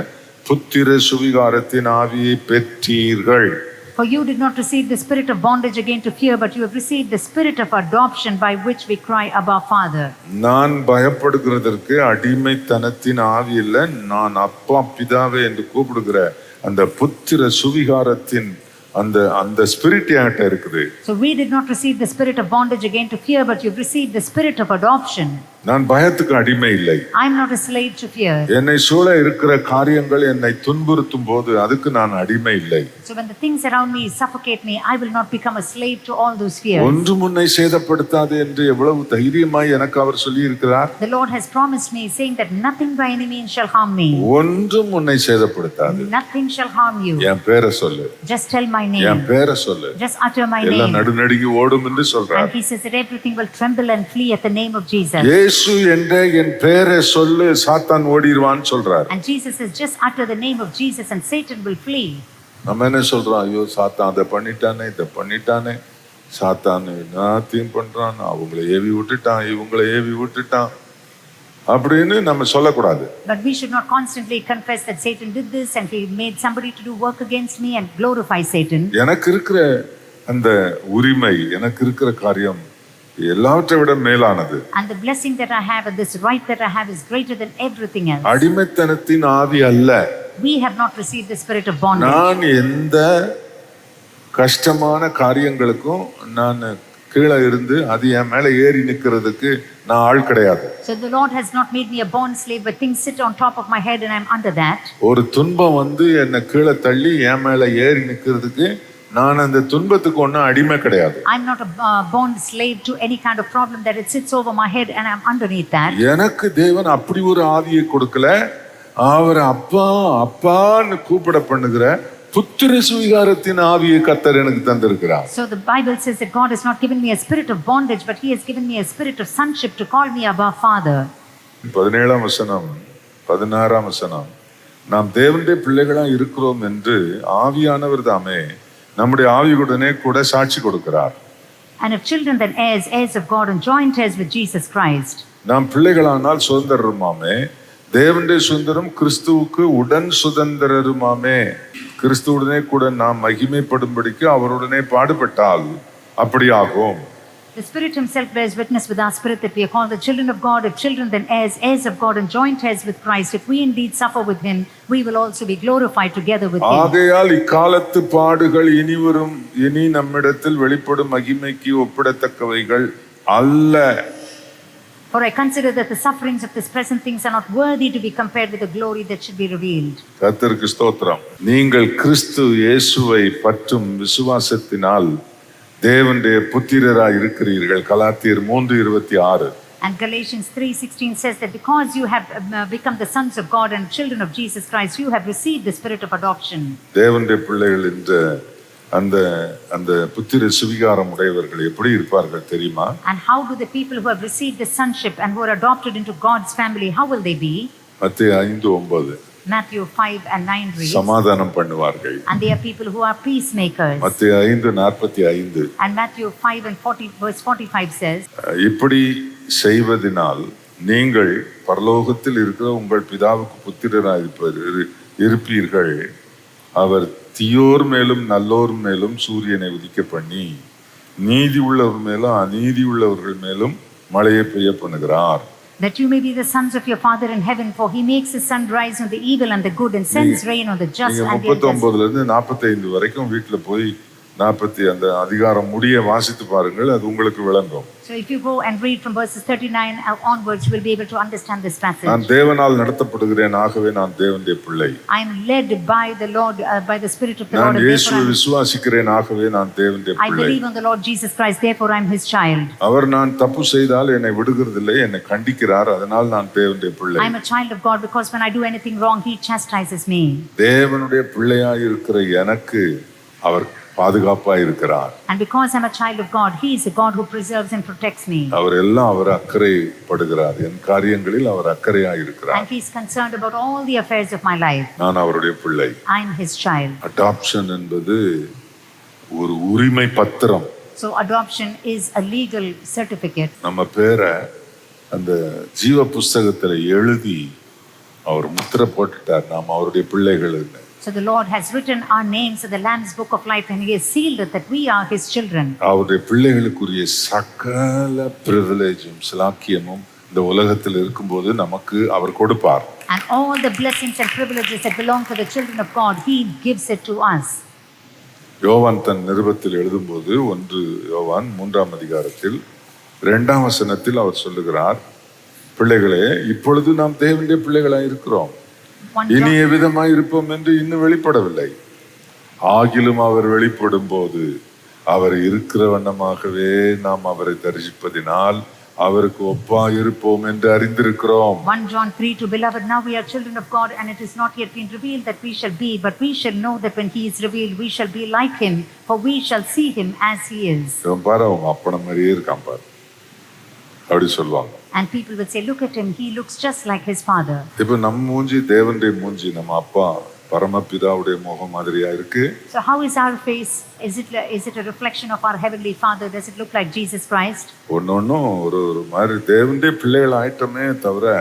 புத்திர சுவிகாரத்தின் ஆவியை பெற்றீர்கள். For you did not receive the spirit of bondage again to fear, but you have received the spirit of adoption by which we cry, Abba, Father. நான் பயப்படுகிறதற்கு அடிமைத்தனத்தின் ஆவி இல்ல, நான் அப்பா பிதாவே என்று கூப்பிடுகிற அந்த புத்திர சுவிகாரத்தின் அந்த ஸ்பிரிட் என்கிட்ட இருக்குது. So we did not receive the spirit of bondage again to fear, but you've received the spirit of adoption. நான் பயத்துக்கு அடிமை இல்லை. I am not a slave to fear. என்னை சூழ இருக்கிற காரியங்கள் என்னை துன்புறுத்தும் போது அதுக்கு நான் அடிமை இல்லை. So when the things around me suffocate me, I will not become a slave to all those fears. ஒன்றும் உன்னை சேதப்படுத்தாது என்று எவ்வளவு தைரியமாய் எனக்கு அவர் சொல்லி இருக்கிறார். The Lord has promised me, saying that nothing by any means shall harm me. ஒன்றும் உன்னை சேதப்படுத்தாது. Nothing shall harm you. என் பேரை சொல்லு. Just tell my name. என் பேரை சொல்லு. Just utter my name. எல்லாம் நடுநடுங்கி ஓடும் என்று சொல்றார். And He says that everything will tremble and flee at the name of Jesus. இயேசு என்ற என் பேரை சொல்லு, சாத்தான் ஓடிடுவான்னு சொல்றார். And Jesus says, just utter the name of Jesus and Satan will flee. நம்ம என்ன சொல்றோம்? ஐயோ சாத்தான் அதை பண்ணிட்டானே, இதை பண்ணிட்டானே, சாத்தான் எல்லாத்தையும் பண்றான், அவங்களை ஏவி விட்டுட்டான், இவங்களை ஏவி விட்டுட்டான் அப்படின்னு நம்ம சொல்லக்கூடாது. But we should not constantly confess that Satan did this and he made somebody to do work against me and glorify Satan. எனக்கு இருக்கிற அந்த உரிமை, எனக்கு இருக்கிற காரியம் எல்லாவற்றை விட மேலானது. And the blessing that I have and this right that I have is greater than everything else. அடிமைத்தனத்தின் ஆவி அல்ல. We have not received the spirit of bondage. நான் எந்த கஷ்டமான காரியங்களுக்கும் நான் கீழே இருந்து அது என் மேல ஏறி நிக்கிறதுக்கு நான் ஆள் கிடையாது. So the Lord has not made me a bond slave where things sit on top of my head and I'm under that. ஒரு துன்பம் என்னை கீழே தள்ளி என் மேல ஏறி நிக்கிறதுக்கு நான் அந்த துன்பத்துக்கு ஒன்றும் அடிமை கிடையாது. I'm not a bond slave to any kind of problem that it sits over my head and I'm underneath that. எனக்கு தேவன் அப்படி ஒரு ஆவியை கொடுக்கல. அவர் அப்பா அப்பான்னு கூப்பிட பண்ணுகிற புத்திர சுவிகாரத்தின் ஆவியை கர்த்தர் எனக்கு தந்திருக்கிறார். So the Bible says that God has not given me a spirit of bondage, but He has given me a spirit of sonship to call me Abba, Father. 17ஆம் வசனம் 16ஆம் வசனம், நாம் தேவனுடைய பிள்ளைகளா இருக்கிறோம் என்று ஆவியானவர் தாமே நம்முடைய ஆவியுடனே கூட சாட்சி கொடுக்கிறார். And if children, then heirs, heirs of God and joint heirs with Jesus Christ. நாம் பிள்ளைகளானால் சுதந்திரருமாமே, தேவனுடைய சுதந்திரம் கிறிஸ்துவுக்கு உடன் சுதந்திரருமாமே. கிறிஸ்துவுடனே கூட நாம் மகிமைப்படும்படிக்கு அவருடனே பாடுபட்டால் அப்படி ஆகும். The Spirit himself bears witness with our spirit that we are called the children of God. If children, then heirs, heirs of God and joint heirs with Christ. If we indeed suffer with him, we will also be glorified together with him. ஆகையால் இக்காலத்து பாடுகள் இனி நம்மிடத்தில் வெளிப்படும் மகிமைக்கு ஒப்பிடத்தக்கவைகள் அல்ல. For I consider that the sufferings of this present things are not worthy to be compared with the glory that should be revealed. கர்த்தருக்கு ஸ்தோத்திரம். நீங்கள் கிறிஸ்து இயேசுவை பற்றும் விசுவாசத்தினால் தேவனுடைய புத்திரராய் இருக்கிறீர்கள். கலாத்தியர் 3:26. And Galatians 3:16 says that because you have become the sons of God and children of Jesus Christ, you have received the spirit of adoption. தேவனுடைய பிள்ளைகள் என்ற அந்த புத்திர சுவிகாரம் உடையவர்கள் எப்படி இருப்பார்கள் தெரியுமா? And how do the people who have received the sonship and who are adopted into God's family, how will they be? மத்தேயு 5:9. Matthew 5 and 9 reads. சமாதானம் பண்ணுவார்கள். And they are people who are peacemakers. மத்தேயு 5:45. And Matthew 5 and 40 verse 45 says. இப்படி செய்வதனால் நீங்கள் பரலோகத்தில் இருக்கிற உங்கள் பிதாவுக்கு புத்திரராய் இருப்பீர்கள். அவர் தீயோர் மேலும் நல்லோர் மேலும் சூரியனை உதிக்க பண்ணி நீதி உள்ளவர் மேலும் அநீதி உள்ளவர்கள் மேலும் மழையை பெய்ய பண்ணுகிறார். That you may be the sons of your Father in heaven, for he makes his sun rise on the evil and the good and sends rain on the just and the unjust. 39 இருந்து 45 வரைக்கும் வீட்டுல போய் 40 அந்த அதிகாரம் முடிய வாசித்து பாருங்கள், அது உங்களுக்கு விளங்கும். So if you go and read from verses 39 onwards, you will be able to understand this passage. நான் தேவனால் நடத்தப்படுகிறேன், ஆகவே நான் தேவனுடைய பிள்ளை. I am led by the Lord, by the Spirit of the Lord. நான் இயேசுவை விசுவாசிக்கிறேன், ஆகவே நான் தேவனுடைய பிள்ளை. I believe on the Lord Jesus Christ, therefore I am his child. அவர் நான் தப்பு செய்தால் என்னை விடுகிறதில்லை, என்னை கண்டிக்கிறார், அதனால் நான் தேவனுடைய பிள்ளை. I am a child of God because when I do anything wrong, he chastises me. தேவனுடைய பிள்ளையாய் இருக்கிற எனக்கு அவர் பாதுகாப்பாய் இருக்கிறார். And because I am a child of God, he is a God who preserves and protects me. அவர் அக்கறைப்படுகிறார், என் காரியங்களில் அவர் அக்கறையாய் இருக்கிறார். And he is concerned about all the affairs of my life. நான் அவருடைய பிள்ளை. I am his child. Adoption என்பது ஒரு உரிமை பத்திரம். So adoption is a legal certificate. நம்ம பேரை அந்த ஜீவ புஸ்தகத்துல எழுதி அவர் முத்திரை போட்டுட்டார், நாம் அவருடைய பிள்ளைகள். So the Lord has written our names in the Lamb's book of life and he has sealed it that we are his children. அவருடைய பிள்ளைகளுக்குரிய சகல பிரிவிலேஜும் சிலாக்கியமும் இந்த உலகத்தில் இருக்கும்போது நமக்கு அவர் கொடுப்பார். And all the blessings and privileges that belong to the children of God, he gives it to us. யோவான் தன் நிருபத்தில் எழுதும்போது 1 யோவான் 3ஆம் அதிகாரத்தில் 2ஆம் வசனத்தில் அவர் சொல்லுகிறார், பிள்ளைகளே இப்பொழுது நாம் தேவனுடைய பிள்ளைகளாய் இருக்கிறோம், இனி எவ்விதமாய் இருப்போம் என்று இன்னும் வெளிப்படவில்லை, ஆகிலும் அவர் வெளிப்படும் போது அவர் இருக்கிற வண்ணமாகவே நாம் அவரை தரிசிப்பதினால் அவருக்கு ஒப்பாய் இருப்போம் என்று அறிந்திருக்கிறோம். 1 John 3:2 Beloved, now we are children of God and it is not yet been revealed that we shall be, but we shall know that when he is revealed we shall be like him, for we shall see him as he is. பாரு, அவங்க அப்பன மாதிரியே இருக்கான் பாரு அப்படி சொல்லுவாங்க. And people will say, look at him, he looks just like his father. இப்போ நம்ம மூஞ்சி தேவனுடைய மூஞ்சி, நம்ம அப்பா பரமபிதாவுடைய முகம் மாதிரியா இருக்கு. So how is our face? Is it a reflection of our heavenly Father? Does it look like Jesus Christ? ஒன்னொன்னும் ஒரு மாதிரி தேவனுடைய பிள்ளைகள் ஆயிட்டமே தவிர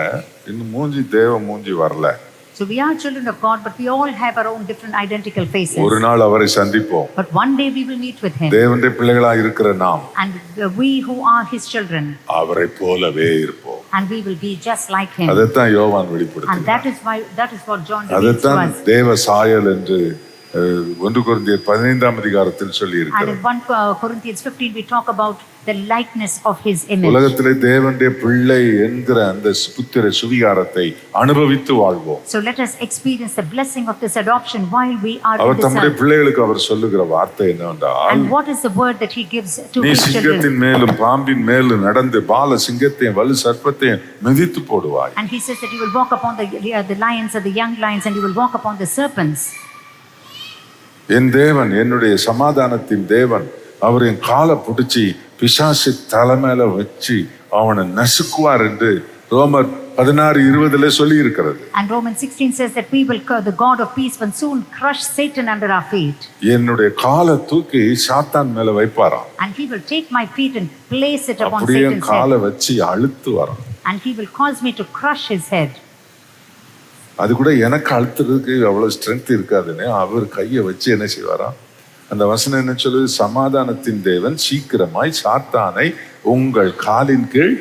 இன்னும் மூஞ்சி தேவ மூஞ்சி வரல. So we are children of God, but we all have our own different identical faces. ஒரு நாள் அவரை சந்திப்போம். But one day we will meet with him. தேவனுடைய பிள்ளைகளாய் இருக்கிற நாம், and we who are his children, அவரை போலவே இருப்போம். And we will be just like him. அதைத்தான் யோவான் வெளிப்படுத்தினார். And that is what John reveals to us. அதைத்தான் தேவ சாயல் என்று 1 கொரிந்தியர் 15ஆம் அதிகாரத்தில் சொல்லி இருக்கிறார். And in 1 Corinthians 15 we talk about the likeness of his image. உலகத்திலே தேவனுடைய பிள்ளை என்கிற அந்த புத்திர சுவிகாரத்தை அனுபவித்து வாழ்வோம். So let us experience the blessing of this adoption while we are in our this தம்முடைய earth. பிள்ளைகளுக்கு அவர் சொல்லுகிற வார்த்தை என்னவென்றால், And what is the word that he gives to நீ his children? சிங்கத்தின் மேலும் பாம்பின் மேலும் நடந்து பால சிங்கத்தையும் வலு சர்ப்பத்தையும் மிதித்து போடுவாய். And he says that you will walk upon the lions and the young lions and you will walk upon the serpents. என் தேவன், என்னுடைய சமாதானத்தின் தேவன், அவர் என் காலை பிடிச்சி பிசாசு தலைமையில வச்சு அவனை நசுக்குவார் என்று ரோமர் 16:20 சொல்லி இருக்கிறது. And Romans 16 says that we will, the God of peace will soon crush Satan under our feet. என்னுடைய காலை தூக்கி சாத்தான் மேல வைப்பாராம். And he will take my feet and place it upon அப்படியே Satan's காலை head. வச்சு அழுத்து வரான். And he will cause me to crush his head. அது கூட எனக்கு அழுத்துறதுக்கு அவ்வளவு ஸ்ட்ரென்த் இருக்காதுன்னு அவர் கையை வச்சு என்ன செய்வாராம்? அந்த வசனம் என்ன சொல்லுது? சமாதானத்தின் தேவன் சீக்கிரமாய் சாத்தானை உங்கள் காலின் கீழ்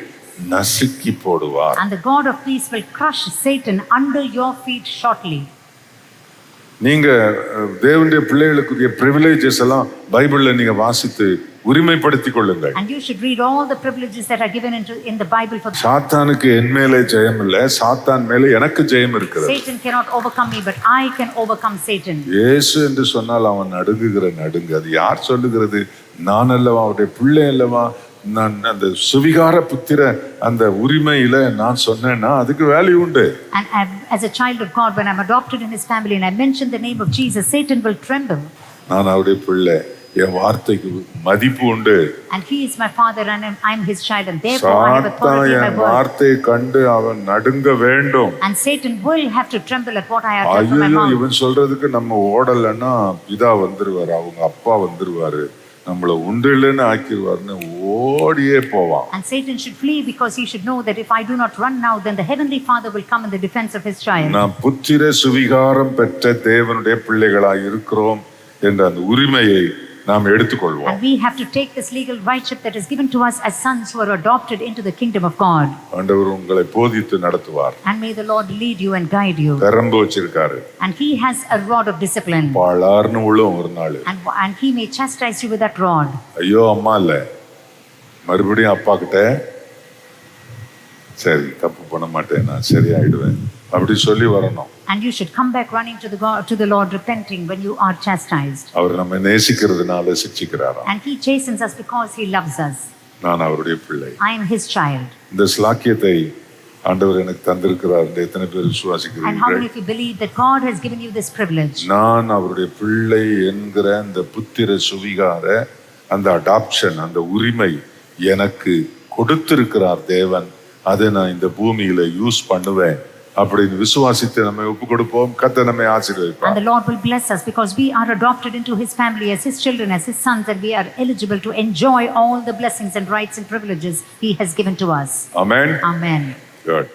நசுக்கி போடுவார். And the God of peace will crush Satan under your feet shortly. நீங்க தேவனுடைய பிள்ளைகளுக்குரிய பிரிவிலேஜஸ் எல்லாம் பைபிள்ல நீங்க வாசித்து உரிமைப்படுத்திக் கொள்ளுங்கள். And you should read all the privileges that are given in the Bible for சாத்தானுக்கு என் மேலே ஜெயம் இல்லை, சாத்தான் மேலே எனக்கு ஜெயம் இருக்கிறது. Satan cannot overcome me, but I can overcome Satan. இயேசு என்று சொன்னால் அவன் நடுங்குகிற நடுங்கு. அது யார் சொல்லுகிறது? நான் அல்லவா, அவருடைய பிள்ளை அல்லவா? நான் அந்த சுவிகார புத்திர அந்த உரிமையில நான் சொன்னேன்னா அதுக்கு வேல்யூ உண்டு. And as a child of God, when I'm adopted in his family and I mention the name of Jesus, Satan will tremble. நான் அவருடைய பிள்ளை, என் வார்த்தைக்கு மதிப்பு உண்டு. And he is my father and I'm his child, and therefore I have authority in my N word. வார்த்தையை கண்டு அவன் நடுங்க வேண்டும். And Satan will have to tremble at what I have done from my mouth. இவன் சொல்றதுக்கு நம்ம ஓடலைன்னா பிதா வந்துருவாரு, அவங்க அப்பா வந்துருவாரு, நம்மள உண்டில்லைன்னு ஆக்கிடுவாருன்னு ஓடியே போவான். And Satan should flee because he should know that if I do not run now, then the heavenly Father will come in the defense of his child. நாம் புத்திர சுவிகாரம் பெற்ற தேவனுடைய பிள்ளைகளாய் இருக்கிறோம் என்ற அந்த உரிமையை நாம் எடுத்துக்கொள்வோம். And we have to take this legal rightship that is given to us as sons who are adopted into the kingdom of God. ஆண்டவர் உங்களை போதித்து நடத்துவார். And may the Lord lead you and guide you. பெரம்பு வச்சிருக்காரு. And he has a rod of discipline. பாளார்னு விழும் ஒரு நாள். And he may chastise you with that rod. ஐயோ அம்மா இல்ல, மறுபடியும் அப்பா கிட்ட சரி தப்பு பண்ண மாட்டேன், நான் சரியாயிடுவேன் அப்படி சொல்லி வரணும். And you should come back running to the Lord repenting when you are chastised. அவர் நம்மை நேசிக்கிறதுனால சிட்சிக்கிறாராம். And he chastens us because he loves us. நான் அவருடைய பிள்ளை. I am his child. இந்த ஸ்லாக்கியத்தை ஆண்டவர் எனக்கு தந்திருக்கிறார். எத்தனை பேர் விசுவாசிக்கிறீர்கள்? And how many of you believe that God has given you this privilege? நான் அவருடைய பிள்ளை என்கிற அந்த புத்திர சுவிகார அந்த அடாப்ஷன், அந்த உரிமை எனக்கு கொடுத்திருக்கிறார் தேவன். அதை நான் இந்த பூமியில யூஸ் பண்ணுவேன் அப்படின்னு விசுவாசித்து நம்மை ஒப்பு கொடுப்போம். கர்த்தர் நம்மை ஆசீர்வதிப்பார். And the Lord will bless us because we are adopted into his family as his children, as his sons, and we are eligible to enjoy all the blessings and rights and privileges he has given to us. Amen. Amen. Good.